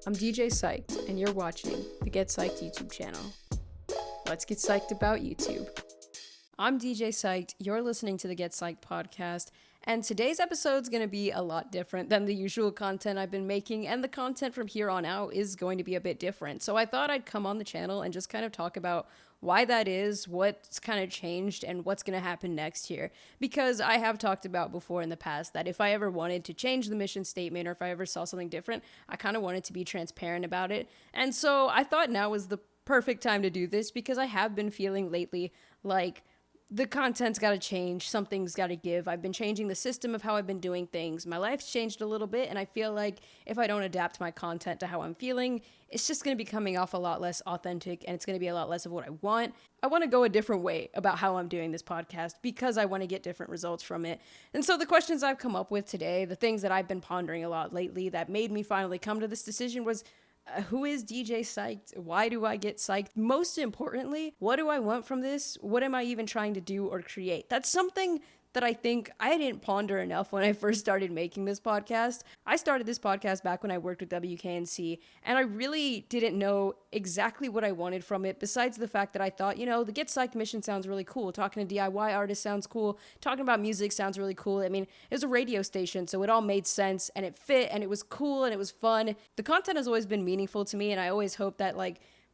I'm DJ Psyched, and you're watching the Get Psyched YouTube channel. Let's get psyched about YouTube. I'm DJ Psyched, you're listening to the Get Psyched Podcast, and today's episode's going to be a lot different than the usual content I've been making, and the content from here on out is going to be a bit different. So I thought I'd come on the channel and just kind of talk about why that is, what's kind of changed, and what's going to happen next year. Because I have talked about before in the past that if I ever wanted to change the mission statement or if I ever saw something different, I kind of wanted to be transparent about it. And so I thought now was the perfect time to do this because I have been feeling lately like the content's got to change, something's got to give. I've been changing the system of how I've been doing things. My life's changed a little bit, and I feel like if I don't adapt my content to how I'm feeling, it's just going to be coming off a lot less authentic, and it's going to be a lot less of what I want. I want to go a different way about how I'm doing this podcast because I want to get different results from it. And so the questions I've come up with today, the things that I've been pondering a lot lately that made me finally come to this decision was, who is DJ Psyched? Why do I get psyched? Most importantly, what do I want from this? What am I even trying to do or create? That's something that I think I didn't ponder enough when I first started making this podcast. I started this podcast back when I worked with WKNC, and I really didn't know exactly what I wanted from it, besides the fact that I thought, the Get Psyched mission sounds really cool. Talking to DIY artists sounds cool. Talking about music sounds really cool. I mean, it was a radio station, so it all made sense, and it fit, and it was cool, and it was fun. The content has always been meaningful to me, and I always hope that,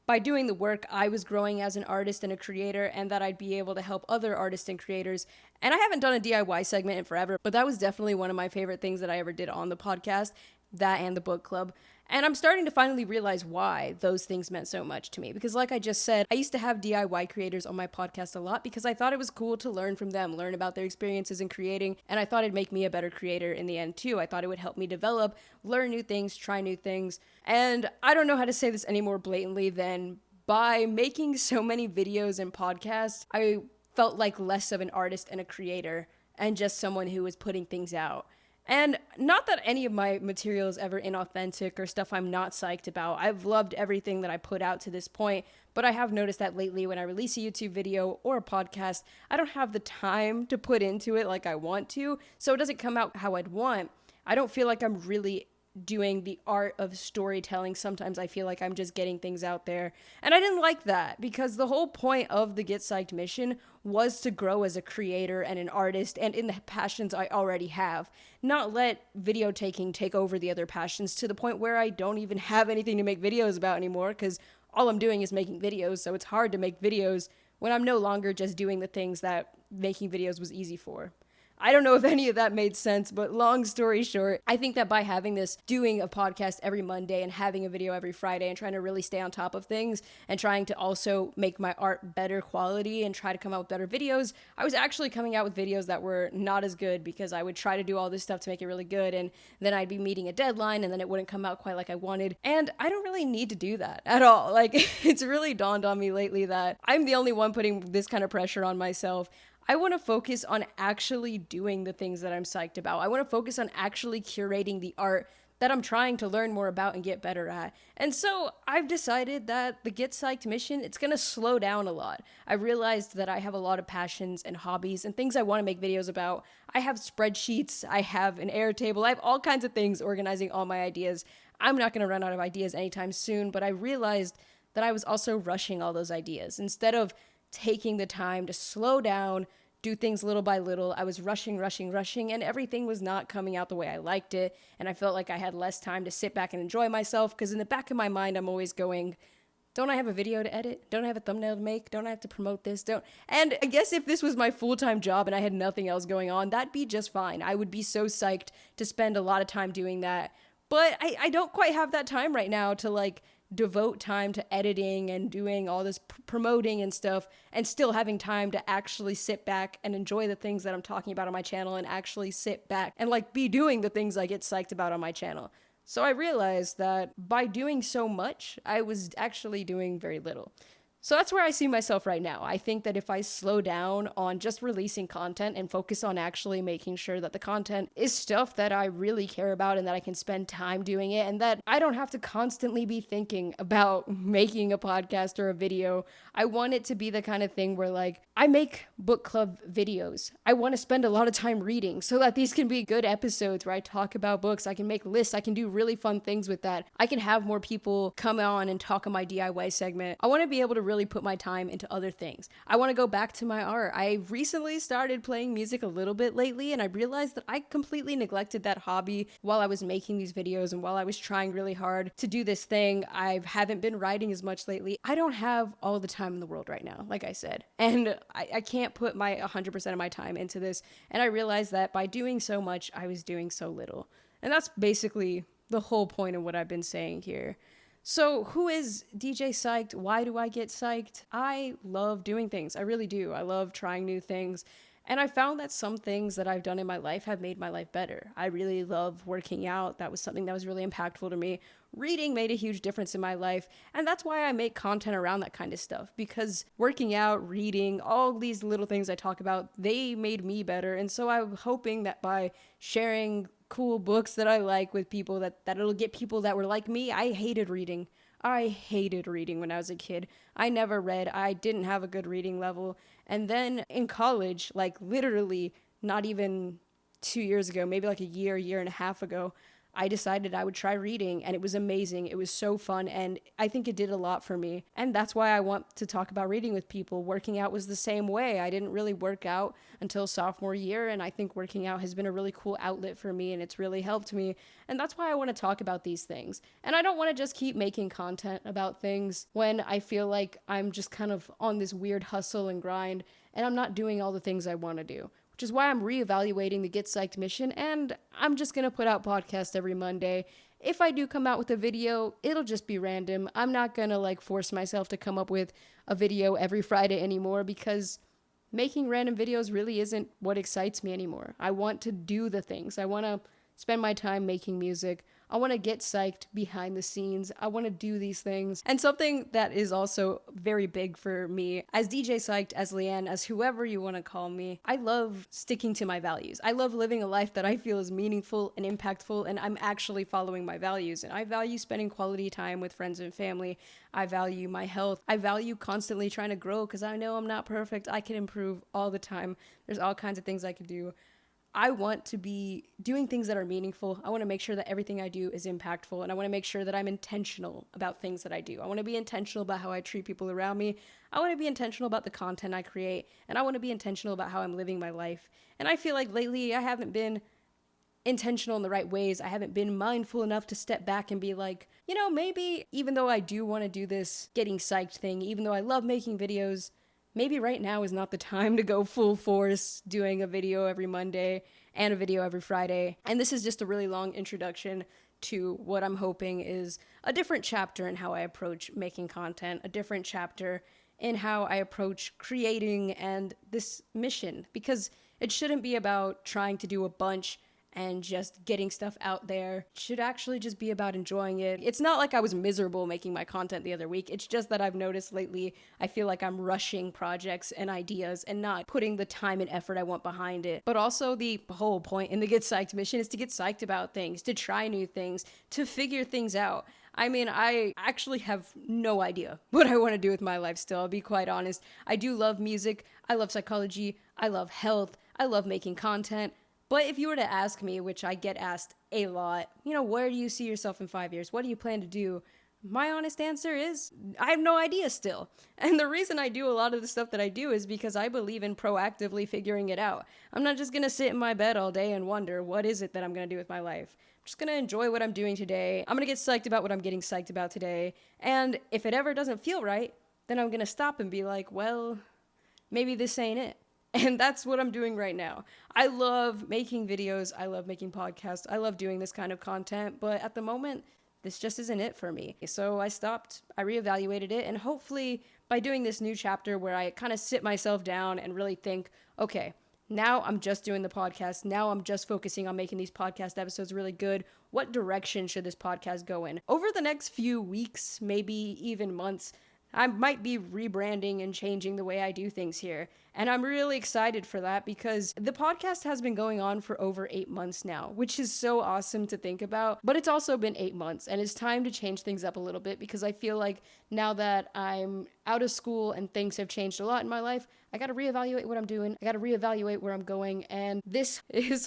by doing the work, I was growing as an artist and a creator, and that I'd be able to help other artists and creators. And I haven't done a DIY segment in forever, but that was definitely one of my favorite things that I ever did on the podcast, that and the book club. And I'm starting to finally realize why those things meant so much to me. Because like I just said, I used to have DIY creators on my podcast a lot because I thought it was cool to learn from them, learn about their experiences in creating. And I thought it'd make me a better creator in the end too. I thought it would help me develop, learn new things, try new things. And I don't know how to say this any more blatantly than by making so many videos and podcasts, I felt like less of an artist and a creator and just someone who was putting things out. And not that any of my material is ever inauthentic or stuff I'm not psyched about. I've loved everything that I put out to this point, but I have noticed that lately when I release a YouTube video or a podcast, I don't have the time to put into it like I want to, so it doesn't come out how I'd want. I don't feel like I'm really doing the art of storytelling. Sometimes I feel like I'm just getting things out there. And I didn't like that because the whole point of the Get Psyched mission was to grow as a creator and an artist and in the passions I already have. Not let video taking take over the other passions to the point where I don't even have anything to make videos about anymore because all I'm doing is making videos. So it's hard to make videos when I'm no longer just doing the things that making videos was easy for. I don't know if any of that made sense, but long story short, I think that by having this, doing a podcast every Monday and having a video every Friday and trying to really stay on top of things and trying to also make my art better quality and try to come out with better videos, I was actually coming out with videos that were not as good because I would try to do all this stuff to make it really good and then I'd be meeting a deadline and then it wouldn't come out quite like I wanted. And I don't really need to do that at all. It's really dawned on me lately that I'm the only one putting this kind of pressure on myself. I want to focus on actually doing the things that I'm psyched about. I want to focus on actually curating the art that I'm trying to learn more about and get better at. And so I've decided that the Get Psyched mission, it's going to slow down a lot. I realized that I have a lot of passions and hobbies and things I want to make videos about. I have spreadsheets, I have an Airtable, I have all kinds of things organizing all my ideas. I'm not going to run out of ideas anytime soon, but I realized that I was also rushing all those ideas. Instead of taking the time to slow down, do things little by little, I was rushing, and everything was not coming out the way I liked it, and I felt like I had less time to sit back and enjoy myself, because in the back of my mind, I'm always going, don't I have a video to edit? Don't I have a thumbnail to make? Don't I have to promote this? And I guess if this was my full-time job and I had nothing else going on, that'd be just fine. I would be so psyched to spend a lot of time doing that, but I don't quite have that time right now to, devote time to editing and doing all this promoting and stuff and still having time to actually sit back and enjoy the things that I'm talking about on my channel and actually sit back and be doing the things I get psyched about on my channel. So I realized that by doing so much, I was actually doing very little. So that's where I see myself right now. I think that if I slow down on just releasing content and focus on actually making sure that the content is stuff that I really care about and that I can spend time doing it and that I don't have to constantly be thinking about making a podcast or a video, I want it to be the kind of thing where I make book club videos. I want to spend a lot of time reading so that these can be good episodes where I talk about books. I can make lists. I can do really fun things with that. I can have more people come on and talk on my DIY segment. I want to be able to really put my time into other things. I want to go back to my art. I recently started playing music a little bit lately, and I realized that I completely neglected that hobby while I was making these videos and while I was trying really hard to do this thing. I haven't been writing as much lately. I don't have all the time in the world right now, like I said. And I can't put my 100% of my time into this. And I realized that by doing so much, I was doing so little. And that's basically the whole point of what I've been saying here. So who is DJ Psyched? Why do I get psyched? I love doing things. I really do. I love trying new things. And I found that some things that I've done in my life have made my life better. I really love working out. That was something that was really impactful to me. Reading made a huge difference in my life. And that's why I make content around that kind of stuff. Because working out, reading, all these little things I talk about, they made me better. And so I'm hoping that by sharing cool books that I like with people, that it'll get people that were like me. I hated reading when I was a kid. I never read. I didn't have a good reading level. And then in college, like literally not even 2 years ago, maybe like a year and a half ago, I decided I would try reading, and it was amazing. It was so fun, and I think it did a lot for me. And that's why I want to talk about reading with people. Working out was the same way. I didn't really work out until sophomore year, and I think working out has been a really cool outlet for me, and it's really helped me. And that's why I want to talk about these things. And I don't want to just keep making content about things when I feel like I'm just kind of on this weird hustle and grind, and I'm not doing all the things I want to do. Which is why I'm reevaluating the Get Psyched mission, and I'm just going to put out podcasts every Monday. If I do come out with a video, it'll just be random. I'm not going to force myself to come up with a video every Friday anymore, because making random videos really isn't what excites me anymore. I want to do the things. I want to spend my time making music. I want to get psyched behind the scenes. I want to do these things. And something that is also very big for me, as DJ Psyched, as Leeann, as whoever you want to call me, I love sticking to my values. I love living a life that I feel is meaningful and impactful, and I'm actually following my values. And I value spending quality time with friends and family. I value my health. I value constantly trying to grow, because I know I'm not perfect. I can improve all the time. There's all kinds of things I can do. I want to be doing things that are meaningful. I want to make sure that everything I do is impactful, and I want to make sure that I'm intentional about things that I do. I want to be intentional about how I treat people around me. I want to be intentional about the content I create, and I want to be intentional about how I'm living my life. And I feel like lately I haven't been intentional in the right ways. I haven't been mindful enough to step back and be like, maybe even though I do want to do this getting psyched thing, even though I love making videos, maybe right now is not the time to go full force doing a video every Monday and a video every Friday. And this is just a really long introduction to what I'm hoping is a different chapter in how I approach making content, a different chapter in how I approach creating and this mission, because it shouldn't be about trying to do a bunch and just getting stuff out there. It should actually just be about enjoying it. It's not like I was miserable making my content the other week. It's just that I've noticed lately, I feel like I'm rushing projects and ideas and not putting the time and effort I want behind it. But also the whole point in the Get Psyched mission is to get psyched about things, to try new things, to figure things out. I mean, I actually have no idea what I want to do with my life still, I'll be quite honest. I do love music, I love psychology, I love health, I love making content. But if you were to ask me, which I get asked a lot, where do you see yourself in 5 years? What do you plan to do? My honest answer is, I have no idea still. And the reason I do a lot of the stuff that I do is because I believe in proactively figuring it out. I'm not just going to sit in my bed all day and wonder, what is it that I'm going to do with my life? I'm just going to enjoy what I'm doing today. I'm going to get psyched about what I'm getting psyched about today. And if it ever doesn't feel right, then I'm going to stop and be like, well, maybe this ain't it. And that's what I'm doing right now. I love making videos. I love making podcasts. I love doing this kind of content. But at the moment, this just isn't it for me. So I stopped. I reevaluated it. And hopefully by doing this new chapter where I kind of sit myself down and really think, okay, now I'm just doing the podcast. Now I'm just focusing on making these podcast episodes really good. What direction should this podcast go in? Over the next few weeks, maybe even months, I might be rebranding and changing the way I do things here. And I'm really excited for that because the podcast has been going on for over 8 months now, which is so awesome to think about. But it's also been 8 months, and it's time to change things up a little bit because I feel like now that I'm out of school and things have changed a lot in my life, I got to reevaluate what I'm doing. I got to reevaluate where I'm going. And this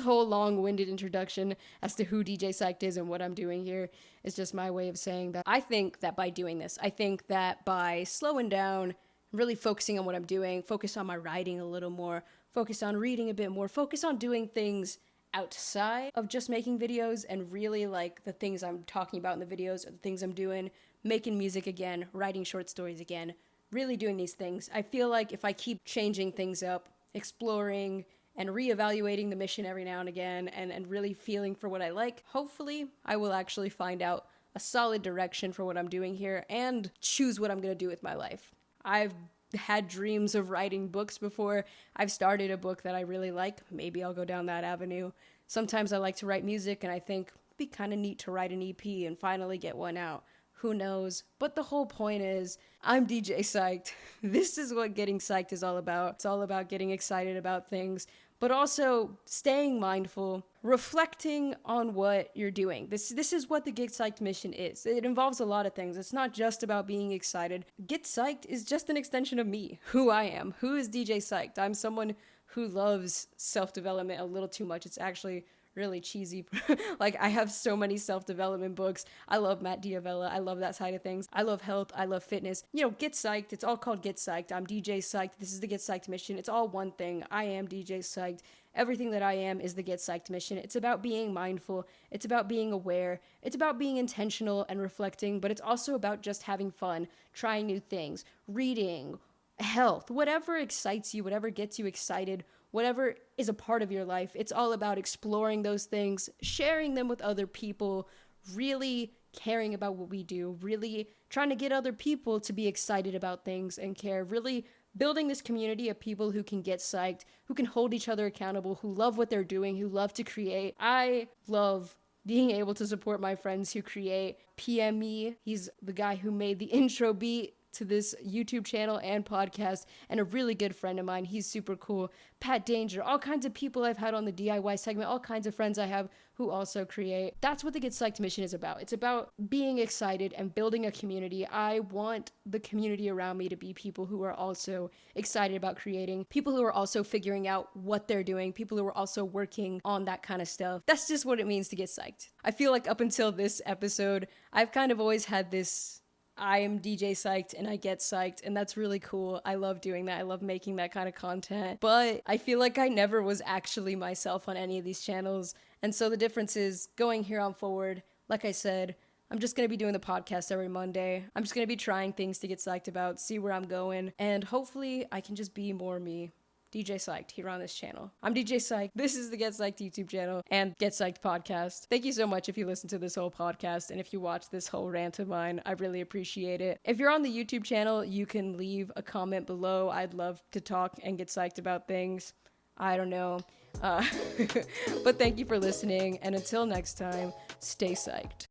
whole long-winded introduction as to who DJ Psyched is and what I'm doing here is just my way of saying that I think that by doing this, I think that by slowing down, really focusing on what I'm doing, focus on my writing a little more, focus on reading a bit more, focus on doing things outside of just making videos and really like the things I'm talking about in the videos or the things I'm doing, making music again, writing short stories again, really doing these things. I feel like if I keep changing things up, exploring and reevaluating the mission every now and again and really feeling for what I like, hopefully I will actually find out a solid direction for what I'm doing here and choose what I'm going to do with my life. I've had dreams of writing books before. I've started a book that I really like. Maybe I'll go down that avenue. Sometimes I like to write music and I think it'd be kind of neat to write an EP and finally get one out. Who knows? But the whole point is, I'm DJ Psyched. This is what getting psyched is all about. It's all about getting excited about things, but also staying mindful, reflecting on what you're doing. This is what the Get Psyched mission is. It involves a lot of things. It's not just about being excited. Get Psyched is just an extension of me, who I am. Who is DJ Psyched? I'm someone who loves self-development a little too much. It's actually really cheesy. Like, I have so many self-development books. I love Matt Diavella. I love that side of things. I love health. I love fitness. You know, Get Psyched. It's all called Get Psyched. I'm DJ Psyched. This is the Get Psyched mission. It's all one thing. I am DJ Psyched. Everything that I am is the Get Psyched mission. It's about being mindful. It's about being aware. It's about being intentional and reflecting, but it's also about just having fun, trying new things, reading, health, whatever excites you, whatever gets you excited, whatever is a part of your life. It's all about exploring those things, sharing them with other people, really caring about what we do, really trying to get other people to be excited about things and care, really building this community of people who can get psyched, who can hold each other accountable, who love what they're doing, who love to create. I love being able to support my friends who create. PM me, he's the guy who made the intro beat to this YouTube channel and podcast, and a really good friend of mine. He's super cool. Pat Danger, all kinds of people I've had on the DIY segment, all kinds of friends I have who also create. That's what the Get Psyched mission is about. It's about being excited and building a community. I want the community around me to be people who are also excited about creating, people who are also figuring out what they're doing, people who are also working on that kind of stuff. That's just what it means to get psyched. I feel like up until this episode, I've kind of always had this I am DJ Psyched and I get psyched, and that's really cool. I love doing that. I love making that kind of content, but I feel like I never was actually myself on any of these channels, and so the difference is going here on forward. Like I said, I'm just going to be doing the podcast every Monday. I'm just going to be trying things to get psyched about, see where I'm going, and hopefully I can just be more me. DJ Psyched here on this channel. I'm DJ Psyched. This is the Get Psyched YouTube channel and Get Psyched podcast. Thank you so much if you listen to this whole podcast and if you watch this whole rant of mine. I really appreciate it. If you're on the YouTube channel, you can leave a comment below. I'd love to talk and get psyched about things. I don't know. But thank you for listening, and until next time, stay psyched.